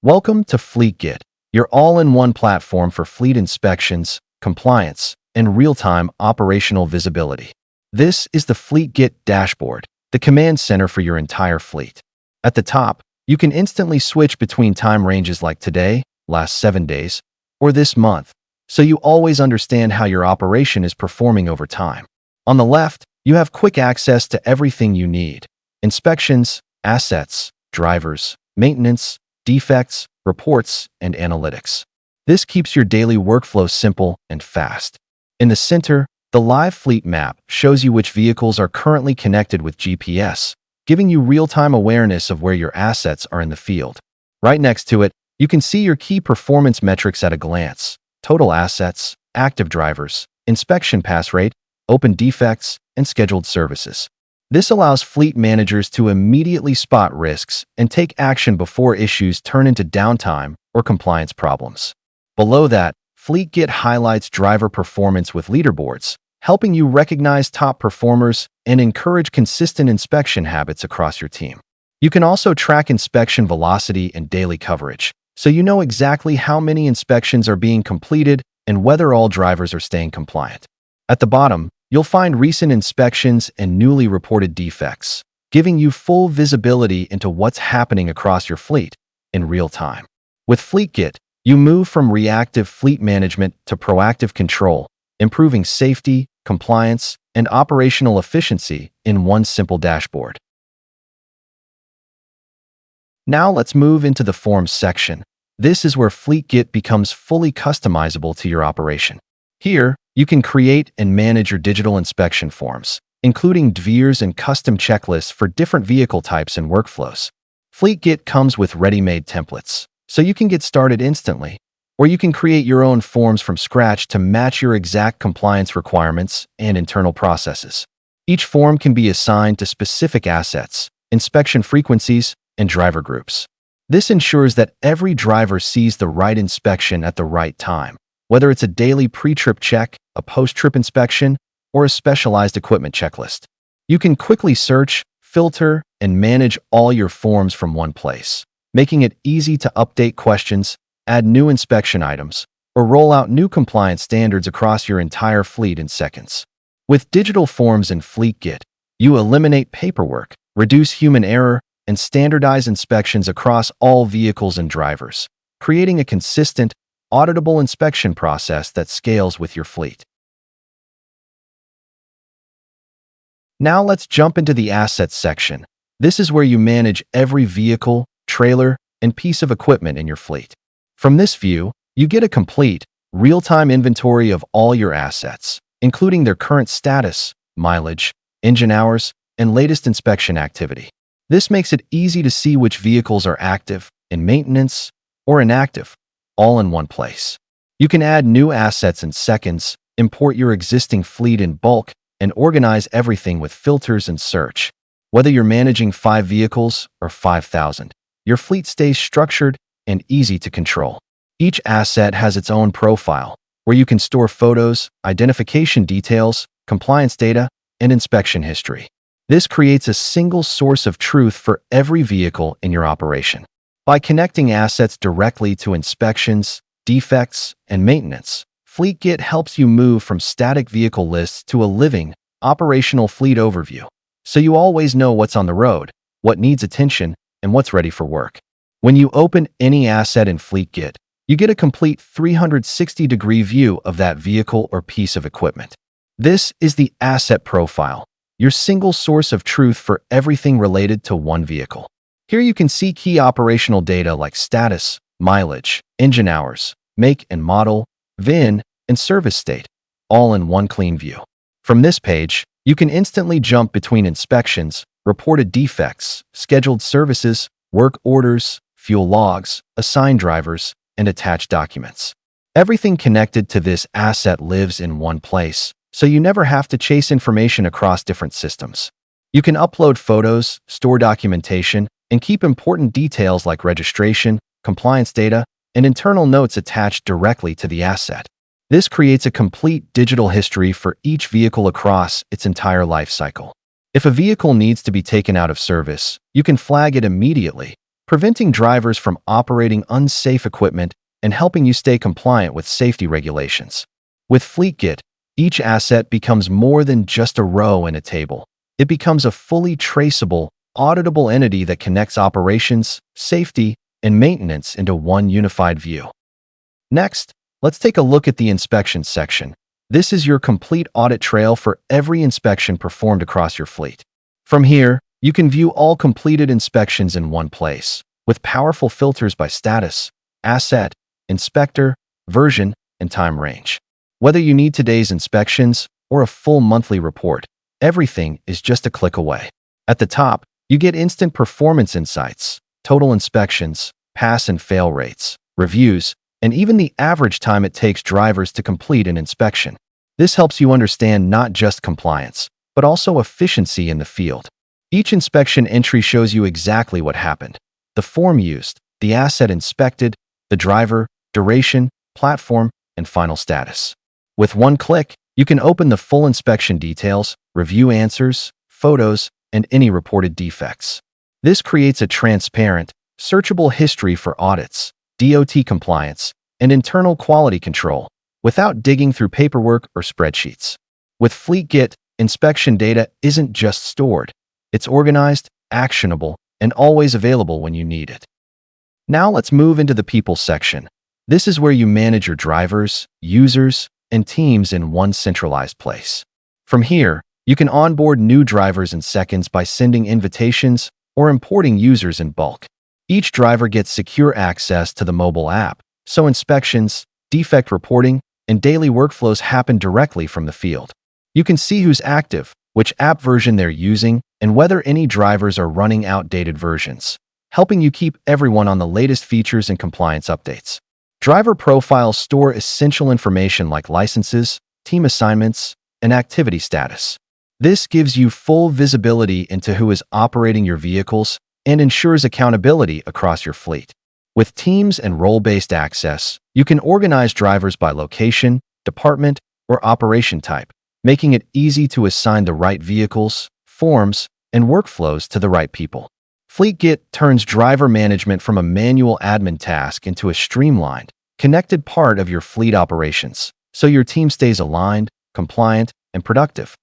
Welcome to FleetGit, your all-in-one platform for fleet inspections, compliance, and real-time operational visibility. This is the FleetGit dashboard, the command center for your entire fleet. At the top, you can instantly switch between time ranges like today, last 7 days, or this month, so you always understand how your operation is performing over time. On the left, you have quick access to everything you need: inspections, assets, drivers, maintenance, defects, reports, and analytics. This keeps your daily workflow simple and fast. In the center, the live fleet map shows you which vehicles are currently connected with GPS, giving you real-time awareness of where your assets are in the field. Right next to it, you can see your key performance metrics at a glance: total assets, active drivers, inspection pass rate, open defects, and scheduled services. This allows fleet managers to immediately spot risks and take action before issues turn into downtime or compliance problems. Below that, FleetGit highlights driver performance with leaderboards, helping you recognize top performers and encourage consistent inspection habits across your team. You can also track inspection velocity and daily coverage, so you know exactly how many inspections are being completed and whether all drivers are staying compliant. At the bottom, you'll find recent inspections and newly reported defects, giving you full visibility into what's happening across your fleet in real time. With FleetGit, you move from reactive fleet management to proactive control, improving safety, compliance, and operational efficiency in one simple dashboard. Now let's move into the Forms section. This is where FleetGit becomes fully customizable to your operation. Here, you can create and manage your digital inspection forms, including DVIRs and custom checklists for different vehicle types and workflows. FleetGit comes with ready-made templates, so you can get started instantly, or you can create your own forms from scratch to match your exact compliance requirements and internal processes. Each form can be assigned to specific assets, inspection frequencies, and driver groups. This ensures that every driver sees the right inspection at the right time, whether it's a daily pre-trip check, a post-trip inspection, or a specialized equipment checklist. You can quickly search, filter, and manage all your forms from one place, making it easy to update questions, add new inspection items, or roll out new compliance standards across your entire fleet in seconds. With digital forms in FleetGit, you eliminate paperwork, reduce human error, and standardize inspections across all vehicles and drivers, creating a consistent, auditable inspection process that scales with your fleet. Now let's jump into the Assets section. This is where you manage every vehicle, trailer, and piece of equipment in your fleet. From this view, you get a complete, real-time inventory of all your assets, including their current status, mileage, engine hours, and latest inspection activity. This makes it easy to see which vehicles are active, in maintenance, or inactive, all in one place. You can add new assets in seconds, import your existing fleet in bulk, and organize everything with filters and search. Whether you're managing 5 vehicles or 5,000, your fleet stays structured and easy to control. Each asset has its own profile, where you can store photos, identification details, compliance data, and inspection history. This creates a single source of truth for every vehicle in your operation. By connecting assets directly to inspections, defects, and maintenance, FleetGit helps you move from static vehicle lists to a living, operational fleet overview, so you always know what's on the road, what needs attention, and what's ready for work. When you open any asset in FleetGit, you get a complete 360-degree view of that vehicle or piece of equipment. This is the Asset Profile, your single source of truth for everything related to one vehicle. Here you can see key operational data like status, mileage, engine hours, make and model, VIN, and service state, all in one clean view. From this page, you can instantly jump between inspections, reported defects, scheduled services, work orders, fuel logs, assigned drivers, and attached documents. Everything connected to this asset lives in one place, so you never have to chase information across different systems. You can upload photos, store documentation, and keep important details like registration, compliance data, and internal notes attached directly to the asset. This creates a complete digital history for each vehicle across its entire life cycle. If a vehicle needs to be taken out of service, you can flag it immediately, preventing drivers from operating unsafe equipment and helping you stay compliant with safety regulations. With FleetGit, each asset becomes more than just a row in a table. It becomes a fully traceable, auditable entity that connects operations, safety, and maintenance into one unified view. Next, let's take a look at the inspection section. This is your complete audit trail for every inspection performed across your fleet. From here, you can view all completed inspections in one place, with powerful filters by status, asset, inspector, version, and time range. Whether you need today's inspections or a full monthly report, everything is just a click away. At the top, you get instant performance insights, total inspections, pass and fail rates, reviews, and even the average time it takes drivers to complete an inspection. This helps you understand not just compliance, but also efficiency in the field. Each inspection entry shows you exactly what happened, the form used, the asset inspected, the driver, duration, platform, and final status. With one click, you can open the full inspection details, review answers, photos, and any reported defects. This creates a transparent, searchable history for audits, DOT compliance, and internal quality control, without digging through paperwork or spreadsheets. With FleetGit, inspection data isn't just stored. It's organized, actionable, and always available when you need it. Now let's move into the people section. This is where you manage your drivers, users, and teams in one centralized place. From here, you can onboard new drivers in seconds by sending invitations or importing users in bulk. Each driver gets secure access to the mobile app, so inspections, defect reporting, and daily workflows happen directly from the field. You can see who's active, which app version they're using, and whether any drivers are running outdated versions, helping you keep everyone on the latest features and compliance updates. Driver profiles store essential information like licenses, team assignments, and activity status. This gives you full visibility into who is operating your vehicles and ensures accountability across your fleet. With teams and role-based access, you can organize drivers by location, department, or operation type, making it easy to assign the right vehicles, forms, and workflows to the right people. FleetGit turns driver management from a manual admin task into a streamlined, connected part of your fleet operations, so your team stays aligned, compliant, and productive.